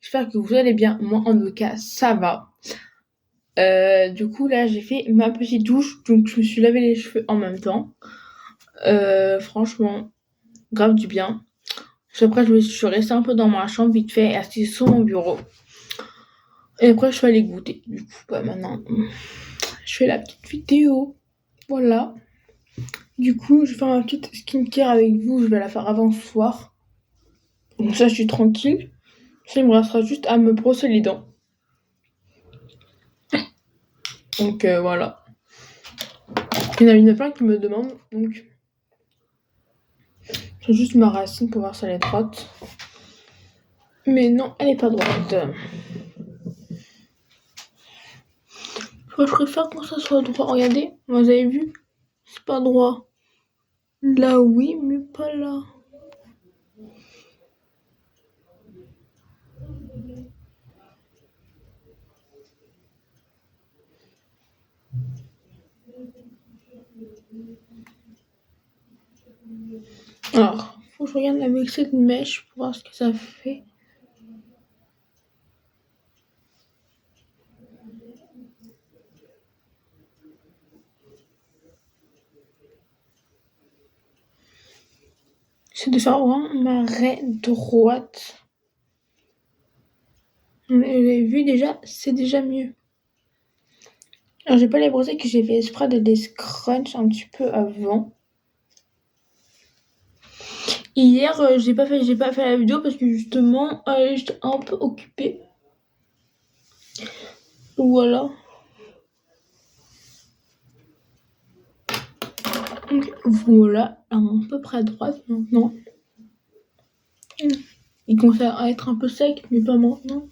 j'espère que vous allez bien. Moi, en tout cas, ça va. Du coup, là, j'ai fait ma petite douche, donc je me suis lavé les cheveux en même temps. Franchement, grave du bien. Après, je suis restée un peu dans ma chambre, vite fait, assise sur mon bureau. Et après, je suis allée goûter. Du coup, maintenant, je fais la petite vidéo. Voilà. Du coup, je vais faire ma petite skincare avec vous. Je vais la faire avant ce soir. Donc ça, je suis tranquille. Ça, il me restera juste à me brosser les dents. Donc voilà. Il y en a plein qui me demandent. Donc, j'ai juste ma racine pour voir si elle est droite. Mais non, elle est pas droite. Je préfère quand ça soit droit. Regardez, vous avez vu? C'est pas droit. Là, oui, mais pas là. Alors, faut que je regarde avec cette mèche pour voir ce que ça fait. C'est de faire vraiment ma raie droite. Vous avez vu déjà, c'est déjà mieux. Alors, j'ai pas les brossés que j'ai fait exprès de les scrunch un petit peu avant. Hier, j'ai pas fait la vidéo parce que justement, j'étais un peu occupée. Voilà. Donc, voilà, à peu près à droite maintenant. Ils commencent à être un peu secs, mais pas maintenant.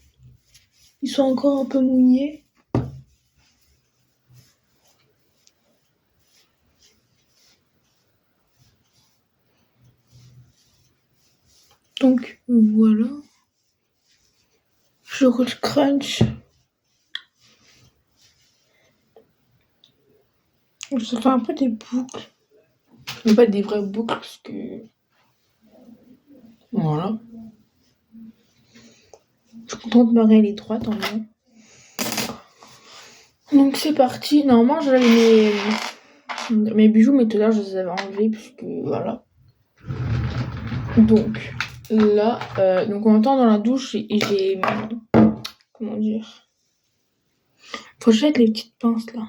Ils sont encore un peu mouillés. Donc voilà. Je crunch. Ça fait un peu des boucles. Mais pas des vraies boucles parce que. Voilà. Je suis contente de ma raie, elle est droite en vrai. Donc c'est parti. Normalement, j'avais mes bijoux, mais tout à l'heure, je les avais enlevés puisque voilà. Donc là, donc en même temps dans la douche, j'ai comment dire, faut que je jette les petites pinces là.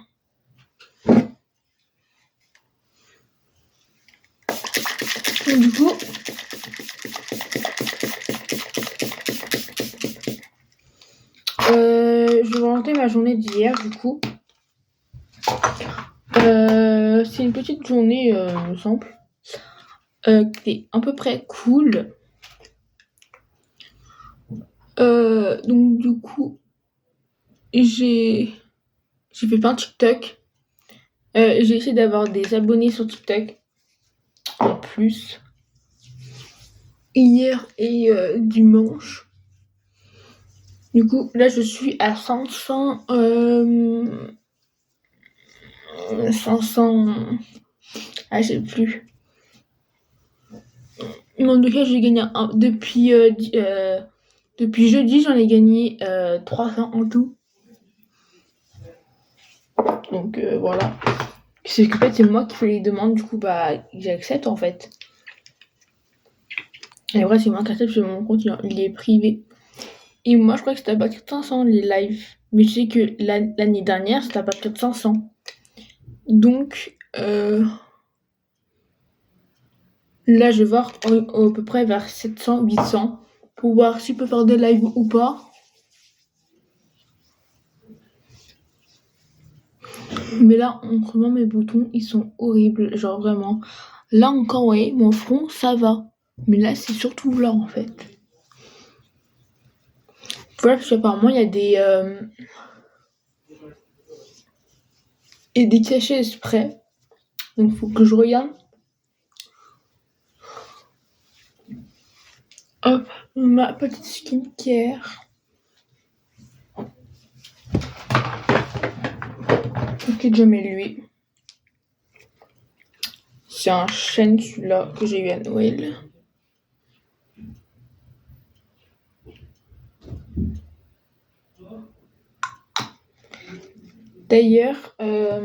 Et du coup, je vais raconter ma journée d'hier du coup. C'est une petite journée, il me semble, qui est à peu près cool. Donc du coup, j'ai fait plein de TikTok. J'ai essayé d'avoir des abonnés sur TikTok en plus. Hier et dimanche. Du coup, là, je suis à 500. 500. Ah, je sais plus. Mais en tout cas, j'ai gagné depuis jeudi, j'en ai gagné 300 en tout. Donc voilà. C'est qu'en fait, c'est moi qui fais les demandes, du coup, bah, j'accepte en fait. Et après, c'est moi qui accepte sur mon compte, il est privé. Et moi, je crois que c'était à partir de 500 les lives. Mais je sais que l'année dernière, c'était à partir de 500. Donc, là, je vais voir à peu près vers 700, 800 pour voir si je peux faire des lives ou pas. Mais là, en moment, mes boutons, ils sont horribles. Genre vraiment. Là encore, ouais, mon front, ça va. Mais là, c'est surtout là, en fait. Voilà, parce qu'apparemment, il y a des cachets exprès. Donc, il faut que je regarde. Hop, ma petite skincare. Ok, déjà mets lui. C'est un chêne celui-là que j'ai eu à Noël. D'ailleurs, qu'est-ce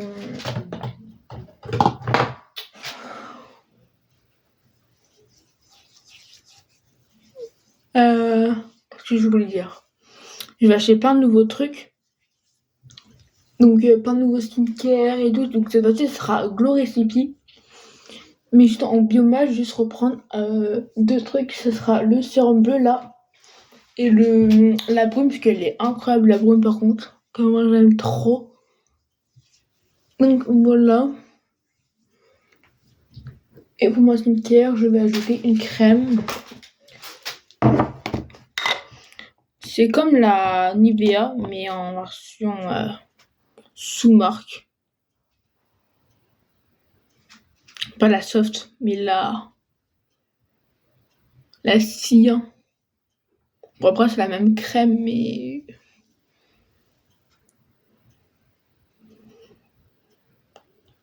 que je voulais dire? Je vais acheter plein de nouveaux trucs. Donc, plein de nouveaux skincare et tout. Donc, cette fois-ci, ce sera Glow Recipe. Mais juste en biomasse, je vais juste reprendre 2 trucs. Ce sera le sérum bleu là. Et la brume, parce qu'elle est incroyable, la brume par contre. Comment j'aime trop. Donc, voilà. Et pour mon skincare, je vais ajouter une crème. C'est comme la Nivea, mais en version sous-marque. Pas la soft, mais la cyan. Bon, après, c'est la même crème, mais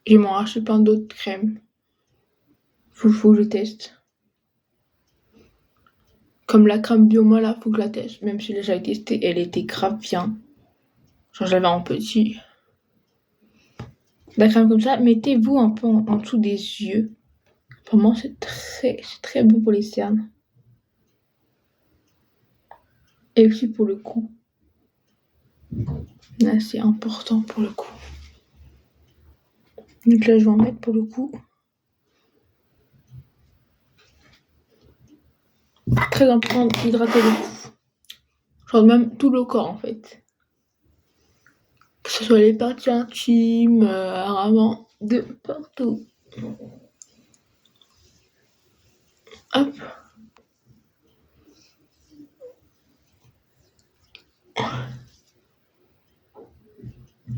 je vais m'en racheter plein d'autres crèmes. Faut que je teste. Comme la crème Bioma, là, faut que je la teste. Même si j'ai testé, elle était grave bien. Genre, j'avais en petit. La crème comme ça, mettez-vous un peu en dessous des yeux. Vraiment, c'est très bon pour les cernes. Et aussi pour le cou. Là, c'est important pour le cou. Donc là, je vais en mettre pour le cou. Très important d'hydrater le cou. Genre même tout le corps, en fait. Que ce soit les parties intimes, vraiment de partout. Hop.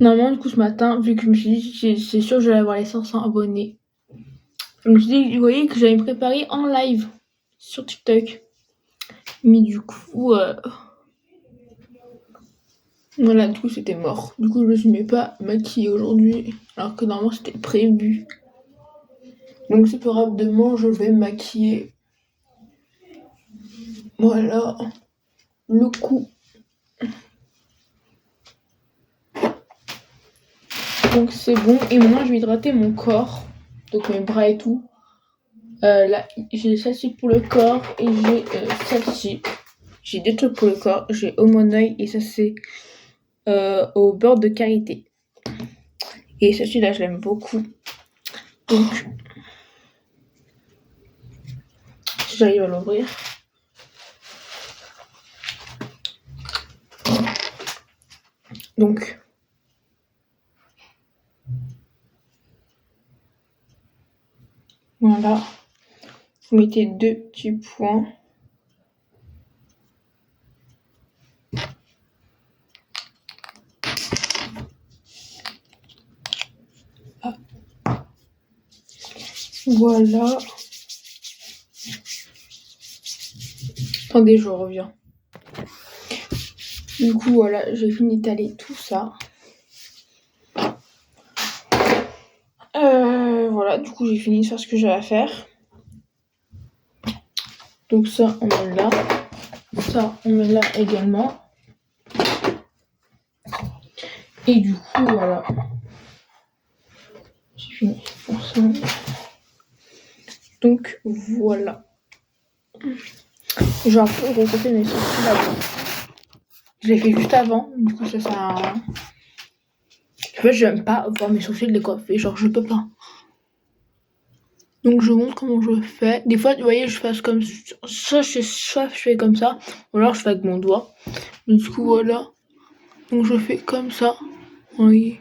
Normalement, du coup, ce matin, vu que je me suis dit, c'est sûr que j'allais avoir les 500 abonnés. Je me suis dit, vous voyez, que j'allais me préparer en live sur TikTok. Mais du coup, voilà, du coup, c'était mort. Du coup, je me suis même pas maquillée aujourd'hui, alors que normalement, c'était prévu. Donc, c'est pas grave, demain, je vais me maquiller. Voilà, le cou. Donc, c'est bon. Et maintenant, je vais hydrater mon corps. Donc, mes bras et tout. Là, j'ai celle-ci pour le corps et j'ai celle-ci. J'ai 2 trucs pour le corps. J'ai Au Mon Oeil et ça, c'est au beurre de karité. Et celle-ci là, je l'aime beaucoup. Donc, si j'arrive à l'ouvrir. Donc, voilà. Vous mettez 2 petits points. Ah. Voilà. Attendez, je reviens. Du coup, voilà, j'ai fini d'étaler tout ça. Voilà, du coup, j'ai fini de faire ce que j'avais à faire. Donc ça, on met là. Ça, on met là également. Et du coup, voilà. J'ai fini pour ça. Donc, voilà. J'ai un peu recoupé mes sourcils avant. Je l'ai fait juste avant, du coup, ça sert à rien. En fait, j'aime pas voir mes sourcils décoiffés, genre, je peux pas. Donc, je montre comment je fais. Des fois, vous voyez, je fais comme ça, soit je fais comme ça, ou alors je fais avec mon doigt. Mais du coup, voilà. Donc, je fais comme ça. Vous voyez.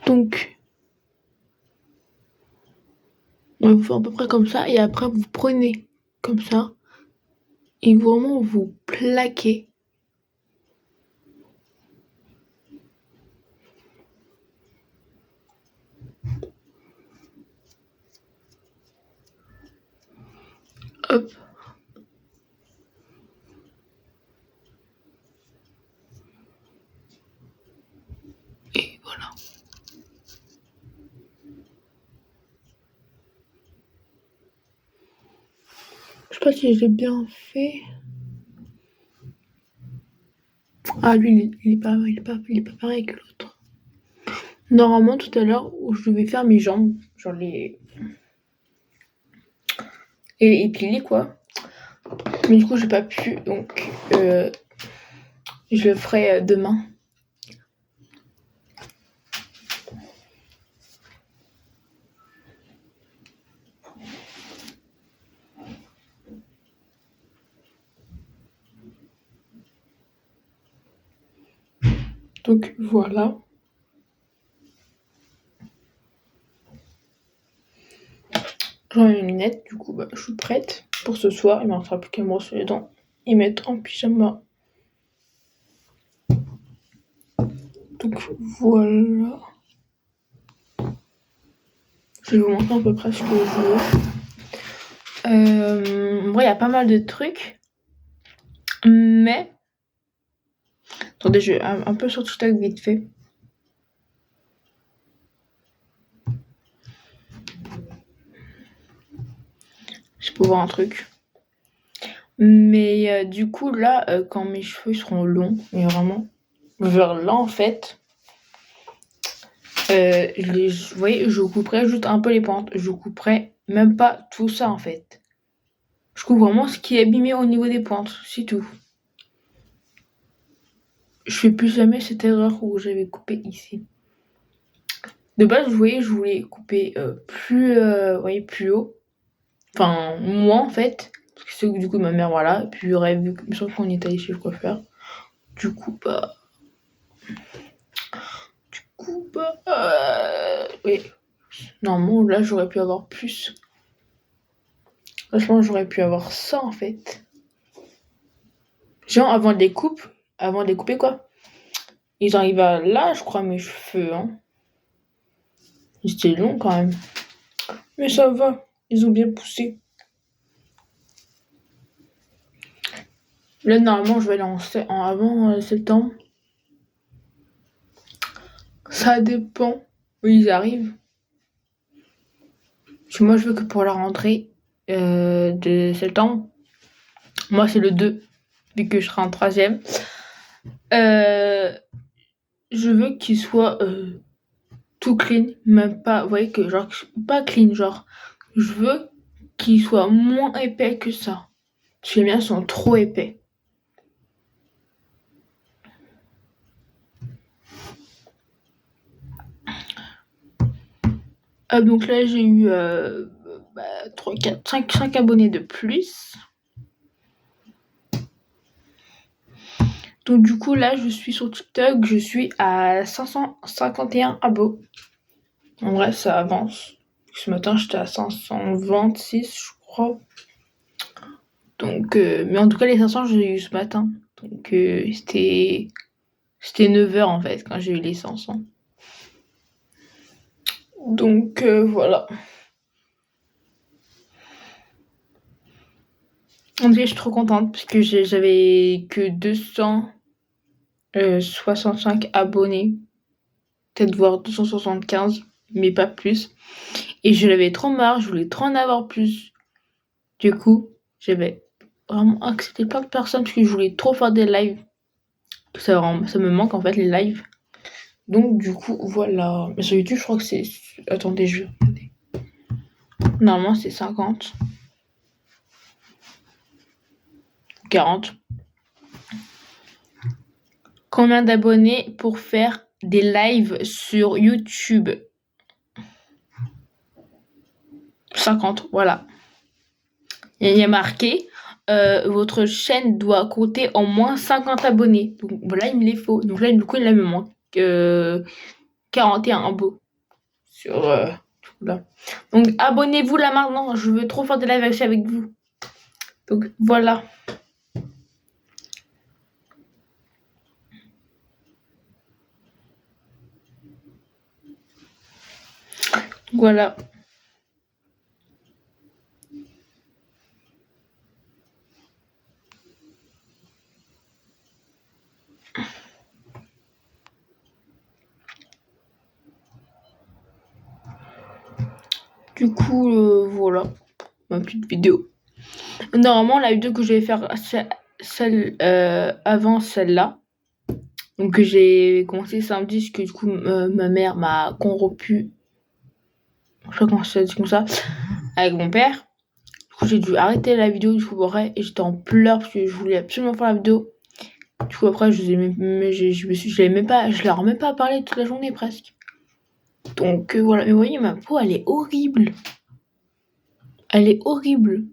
Donc, on fait à peu près comme ça. Et après, vous prenez comme ça. Et vraiment, vous plaquez. Hop. Et voilà. sais pas si j'ai bien fait. Ah, lui, il est pas pareil que l'autre. Normalement, tout à l'heure, je devais faire mes jambes, genre et épiler, quoi. Mais du coup, j'ai pas pu, donc je le ferai demain. Donc voilà. J'en ai mes lunettes, du coup, je suis prête pour ce soir. Il ne me restera plus qu'à me brosser les dents et mettre en pyjama. Donc voilà. Je vais vous montrer à peu près ce que je veux. Il y a pas mal de trucs. Mais. Attendez, je vais un peu sur TikTok vite fait. Je peux voir un truc. Mais du coup, là, quand mes cheveux seront longs, mais vraiment, vers là, en fait, vous voyez, je couperai juste un peu les pentes. Je couperai même pas tout ça, en fait. Je coupe vraiment ce qui est abîmé au niveau des pointes, c'est tout. Je fais plus jamais cette erreur où j'avais coupé ici. De base, vous voyez, je voulais couper plus haut. Enfin, moi, en fait. Parce que c'est du coup ma mère, voilà. Et puis, j'aurais vu qu'on est allé chez le coiffeur. Du coup, oui. Normalement, là, j'aurais pu avoir plus. Franchement, j'aurais pu avoir ça, en fait. Genre, avant de les couper, quoi. Ils arrivent à là, je crois, mes cheveux, hein. C'était long, quand même. Mais ça va. Ils ont bien poussé. Là, normalement, je vais lancer en avant septembre. Ça dépend où ils arrivent. Parce que moi, je veux que pour la rentrée de septembre, moi, c'est le 2, vu que je serai en 3e. Je veux qu'il soit tout clean, même pas, vous voyez, que genre, pas clean, genre, je veux qu'il soit moins épais que ça. Parce que les miens sont trop épais. Donc là, j'ai eu 3, 4, 5 abonnés de plus. Donc du coup, là, je suis sur TikTok, je suis à 551 abos. En vrai, ça avance. Ce matin, j'étais à 526, je crois. Donc, mais en tout cas, les 500, j'ai eu ce matin. Donc, c'était 9h en fait, quand j'ai eu les 500. Donc, voilà. En tout cas, je suis trop contente parce que j'avais que 265 abonnés. Peut-être voire 275, mais pas plus. Et je l'avais trop marre, je voulais trop en avoir plus. Du coup, j'avais vraiment accepté plein de personnes parce que je voulais trop faire des lives. Ça me manque en fait les lives. Donc du coup, voilà. Mais sur YouTube, je crois que c'est... Attendez, je vais regarder. Normalement, c'est 50. 40. Combien d'abonnés pour faire des lives sur YouTube? 50, voilà. Il y a marqué, votre chaîne doit compter au moins 50 abonnés. Donc voilà, il me les faut. Donc là, du coup, il me manque 41 abos. Sur là. Donc abonnez-vous là maintenant. Je veux trop faire des lives avec vous. Donc voilà. Voilà. Du coup, voilà. Ma petite vidéo. Normalement, la vidéo que je vais faire, celle avant celle-là, donc que j'ai commencé samedi, parce que du coup, ma mère m'a corrompu, je sais pas comment ça dit comme ça, avec mon père. Du coup, j'ai dû arrêter la vidéo, du coup, après, et j'étais en pleurs parce que je voulais absolument faire la vidéo. Du coup, après, je leur ai même pas parlé toute la journée presque. Donc voilà, mais vous voyez, ma peau, elle est horrible. Elle est horrible.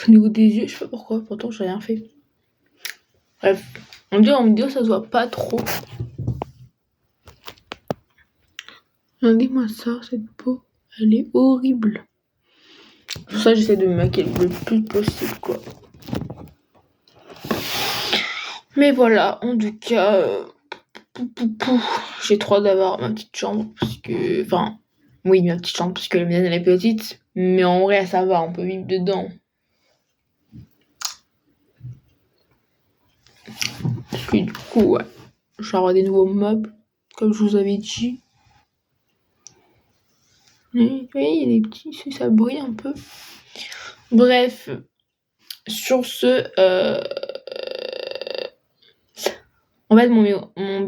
Au niveau des yeux, je sais pas pourquoi, pourtant j'ai rien fait. Bref, on dit en vidéo, ça se voit pas trop. Regardez-moi ça, cette peau, elle est horrible. Pour ça, j'essaie de me maquiller le plus possible, quoi. Mais voilà, en tout cas, j'ai trop d'avoir ma petite chambre, parce que, enfin, oui, ma petite chambre, parce que la mienne, elle est petite, mais en vrai, ça va, on peut vivre dedans. Parce que du coup, ouais, je vais avoir des nouveaux meubles, comme je vous avais dit. Vous voyez, il y a des petits, ça brille un peu. Bref, sur ce, en fait, mon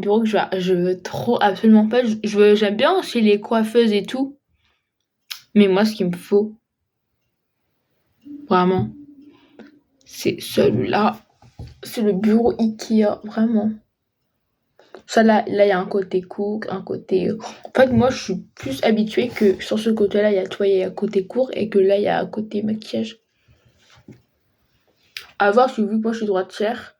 bureau que je veux trop absolument pas. J'aime bien chez les coiffeuses et tout, mais moi, ce qu'il me faut, vraiment, c'est celui-là. C'est le bureau Ikea, vraiment. Ça, là, il y a un côté cook, un côté. En fait, moi, je suis plus habituée que sur ce côté-là, il y a un côté court et que là, il y a un côté maquillage. À voir, vu que moi, je suis droitière,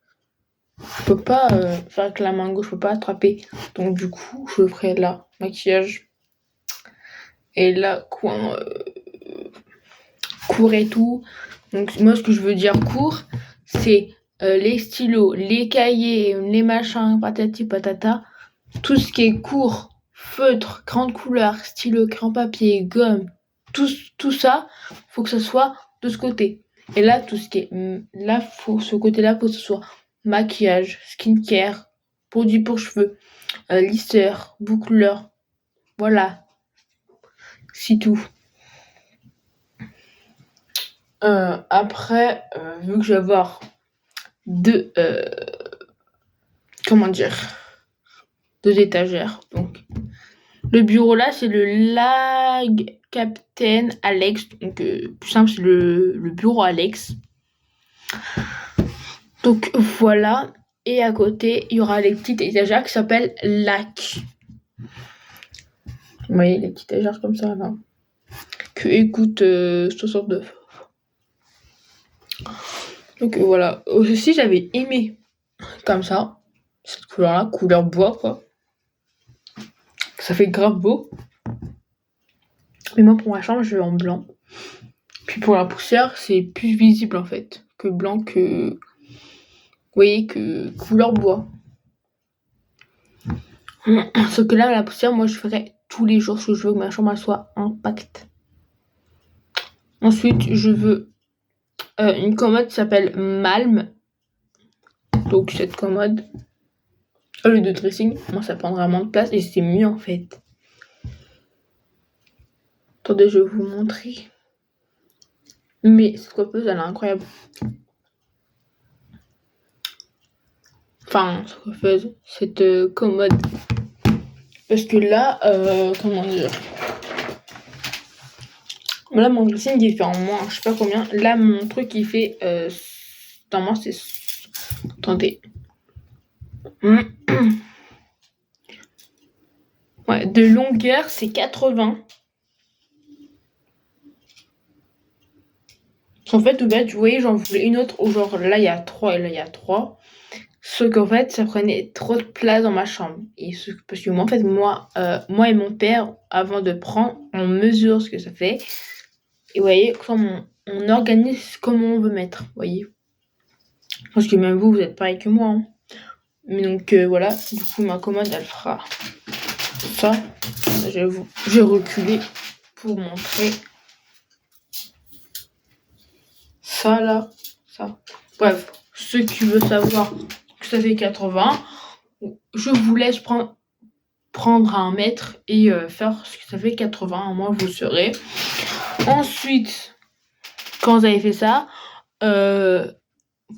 je peux pas faire avec la main gauche, je peux pas attraper. Donc, du coup, je ferai là, maquillage. Et là, coin court et tout. Donc, moi, ce que je veux dire court, c'est les stylos, les cahiers, les machins, patati patata. Tout ce qui est court, feutre, grande couleur, stylo, crayon papier, gomme, tout ça, faut que ça soit de ce côté. Et là, tout ce qui est là, ce côté-là, faut que ce soit maquillage, skincare, produits pour cheveux, lisseur, boucleur, voilà, c'est tout. Après, vu que je vais avoir deux étagères, donc le bureau là, c'est le Lag Captain Alex. Donc, plus simple, c'est le bureau Alex. Donc, voilà. Et à côté, il y aura les petites étagères qui s'appellent LAC. Vous voyez, les petites étagères comme ça, là. Que écoute 69. Donc, voilà. Aussi, j'avais aimé comme ça. Cette couleur-là, couleur bois, quoi. Ça fait grave beau. Mais moi, pour ma chambre, je vais en blanc. Puis pour la poussière, c'est plus visible en fait que blanc, que vous voyez, que couleur bois. Sauf que là, la poussière, moi, je ferai tous les jours parce que je veux que ma chambre soit impacte. Ensuite, je veux une commode qui s'appelle Malm. Donc cette commode, au lieu de dressing, moi, ça prend vraiment de place et c'est mieux en fait. Attendez, je vais vous montrer. Mais cette coiffeuse, elle est incroyable. Enfin, cette coiffeuse, cette commode. Parce que là, comment dire, là mon dressing il fait en moins, je sais pas combien. Là mon truc il fait, normalement c'est, attendez. Ouais, de longueur c'est 80. En fait, au bête, vous voyez, j'en voulais une autre, où genre là il y a 3 et là il y a 3. Sauf qu'en fait, ça prenait trop de place dans ma chambre. Parce que moi, en fait, moi et mon père, avant de prendre, on mesure ce que ça fait. Et vous voyez, comme on organise comment on veut mettre, vous voyez. Parce que même vous êtes pareil que moi. Hein. Mais donc, voilà. Du coup, ma commode, elle fera ça. Je vais reculer pour montrer ça, là. Ça. Bref, ceux qui veulent savoir que ça fait 80, je vous laisse prendre un mètre et faire ce que ça fait 80. Moi, vous saurez. Ensuite, quand vous avez fait ça, vous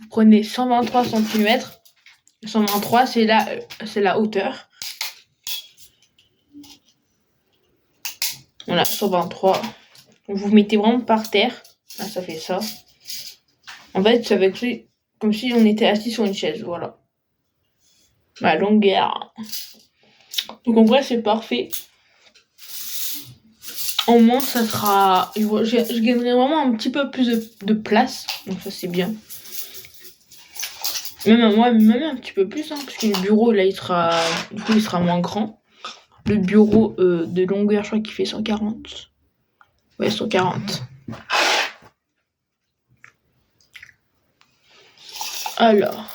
prenez 123 cm. 123, c'est la hauteur. Voilà, 123. Vous mettez vraiment par terre. Là, ça fait ça. En fait, ça fait comme si on était assis sur une chaise. Voilà. La longueur. Donc en vrai, c'est parfait. Au moins, ça sera... Je gagnerai vraiment un petit peu plus de place. Donc ça, c'est bien. Même un petit peu plus, hein, parce que le bureau, là, il sera moins grand. Le bureau de longueur, je crois qu'il fait 140. Ouais, 140. Alors.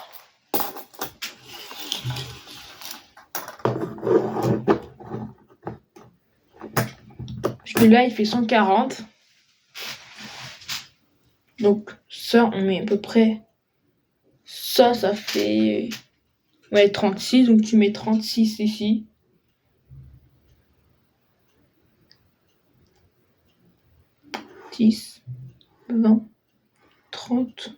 Parce que là, il fait 140. Donc, ça, on met à peu près... Ça fait... Ouais, 36. Donc, tu mets 36 ici. « 10, 20, 30... »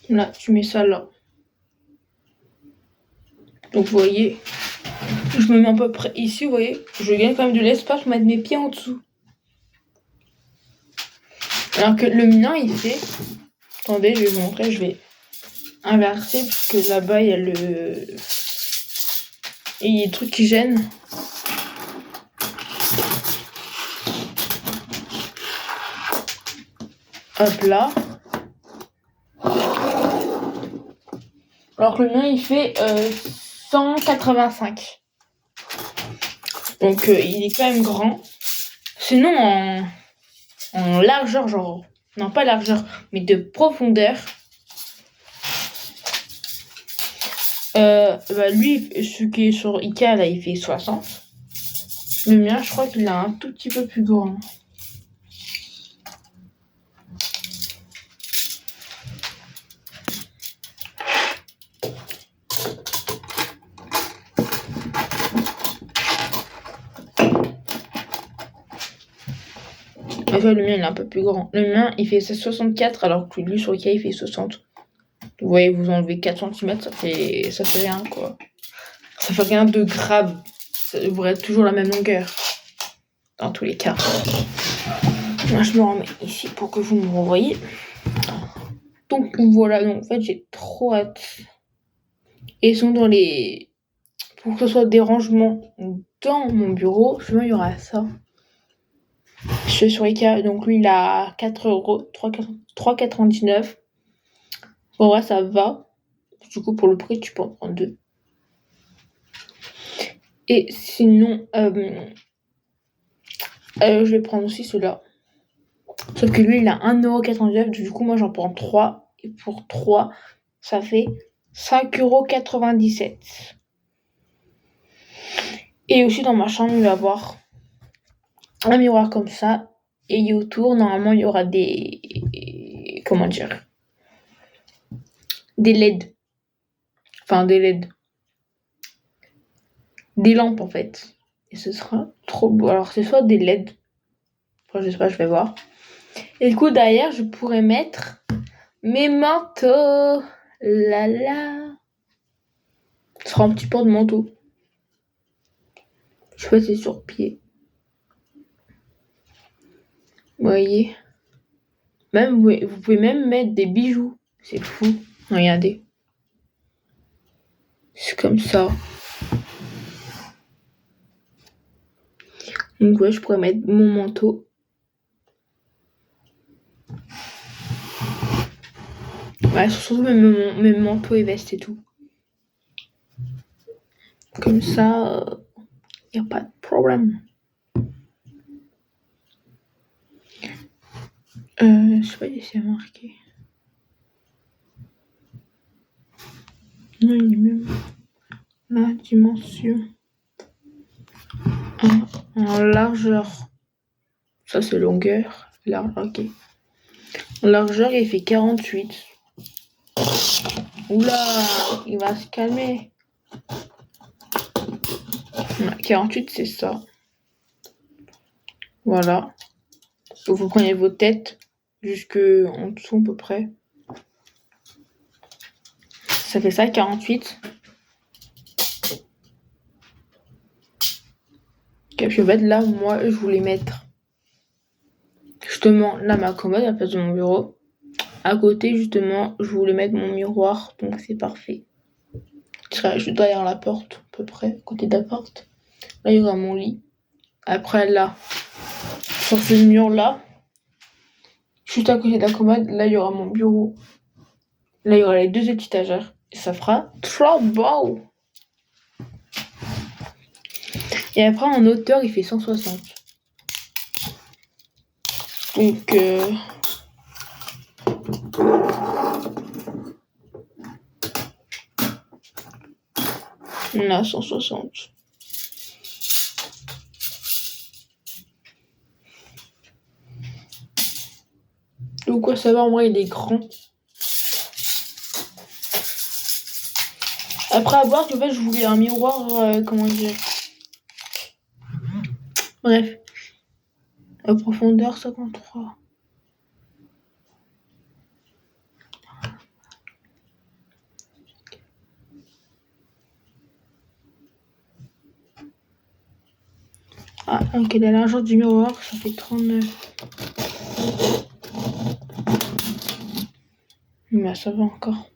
Là, tu mets ça là. Donc, vous voyez, je me mets à peu près ici, vous voyez. Je gagne quand même de l'espace pour mettre mes pieds en dessous. Alors que le mien, il fait... Attendez, je vais vous montrer, je vais inverser, parce que là-bas, il y a le... Et il y a des trucs qui gênent. Hop là. Alors que le mien, il fait 185. Donc, il est quand même grand. Sinon, en largeur, genre... Non, pas largeur, mais de profondeur. Lui, ce qui est sur Ikea, là, il fait 60. Le mien, je crois qu'il est un tout petit peu plus grand. Le mien, il est un peu plus grand. Le mien, il fait 64, alors que lui, sur Ikea, il fait 60. Vous voyez, vous enlevez 4 cm, ça fait rien, quoi. Ça fait rien de grave. Ça devrait être toujours la même longueur. Dans tous les cas. Moi, je me remets ici pour que vous me revoyez. Donc, voilà. Donc, en fait, j'ai trop hâte. Et ils sont dans les... Pour que ce soit des rangements dans mon bureau, je il y aura ça. Je suis sur Ikea. Donc, lui, il a 4€, 3,99. Bon, ouais, ça va. Du coup, pour le prix, tu peux en prendre 2. Et sinon, je vais prendre aussi ceux-là. Sauf que lui, il a 1,99€. Du coup, moi, j'en prends 3. Et pour 3, ça fait 5,97€. Et aussi, dans ma chambre, il va y avoir un miroir comme ça. Et autour, normalement, il y aura des... Comment dire ? Des LED. Enfin, des LED. Des lampes, en fait. Et ce sera trop beau. Alors, c'est soit des LED. Enfin, je sais pas, je vais voir. Et du coup, derrière, je pourrais mettre mes manteaux. La la. Ce sera un petit porte-manteau. Je sais pas si c'est sur pied. Vous voyez. Même, vous pouvez même mettre des bijoux. C'est fou. Regardez. C'est comme ça. Donc ouais, je pourrais mettre mon manteau. Ouais, surtout même mes manteaux et vestes et tout. Comme ça, y a pas de problème. Je sais pas si c'est marqué. Non, il est même la dimension en largeur. Ça, c'est longueur. Largeur, ok. En largeur, il fait 48. Oula, il va se calmer. 48, c'est ça. Voilà. Vous prenez vos têtes jusque en dessous à peu près. Ça fait ça, 48. Et puis en fait, là, moi, je voulais mettre justement là ma commode à la place de mon bureau. À côté, justement, je voulais mettre mon miroir, donc c'est parfait. Je serai juste derrière la porte, à peu près, à côté de la porte. Là, il y aura mon lit. Après, là, sur ce mur-là, juste à côté de la commode, là, il y aura mon bureau. Là, il y aura les 2 étagères. Et ça fera trop beau! Et après, en hauteur, il fait 160. Donc, on a 160. Donc, quoi savoir, moi, il est grand. Après avoir, en fait, je voulais un miroir, comment dire. Bref. La profondeur, 53. Ah, ok, la largeur du miroir, ça fait 39. Mais ça va encore.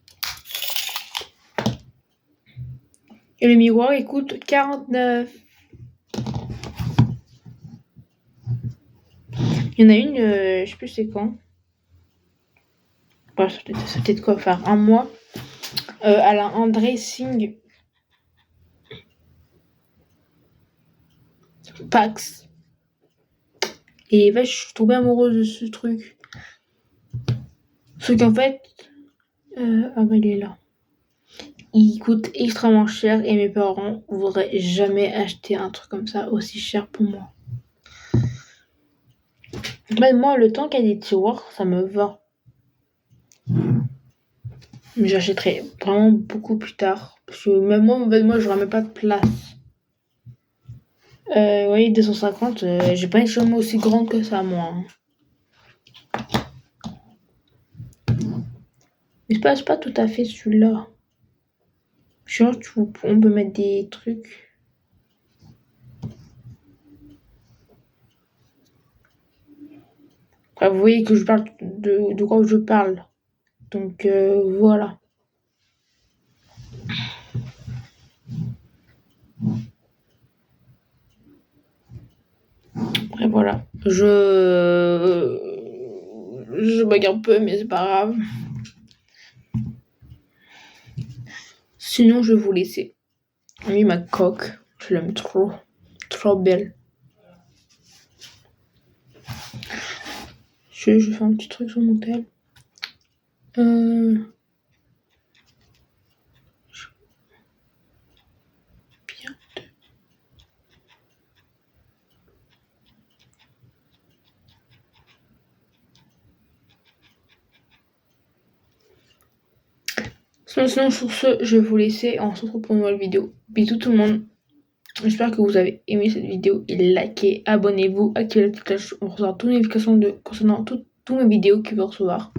Et le miroir, il coûte 49. Il y en a une, je sais plus c'est quand. Bah, ça peut-être quoi faire un mois. Elle a un dressing Pax. Et je suis tombée amoureuse de ce truc. Sauf qu'en fait, ah bah il est là. Il coûte extrêmement cher et mes parents voudraient jamais acheter un truc comme ça aussi cher pour moi. Même moi, le temps qu'il y a des tiroirs, ça me va. Mais j'achèterai vraiment beaucoup plus tard. Parce que même moi, j'aurais même pas de place. Oui, 250, j'ai pas une chambre aussi grande que ça, moi. Hein. Mais c'est pas tout à fait celui-là. Genre, on peut mettre des trucs. Enfin, vous voyez que je parle de quoi je parle. Donc, voilà. Et voilà. Je bug un peu, mais c'est pas grave. Sinon, je vais vous laisser. Oui, ma coque. Je l'aime trop. Trop belle. Je fais un petit truc sur mon tel. Bien. Sinon, sur ce, je vais vous laisser. On se retrouve pour une nouvelle vidéo. Bisous tout le monde. J'espère que vous avez aimé cette vidéo. Et likez, abonnez-vous, activez la petite cloche. On recevra toutes les notifications concernant toutes mes vidéos qui vont recevoir.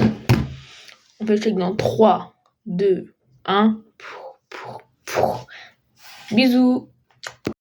On fait le check dans 3, 2, 1. Bisous.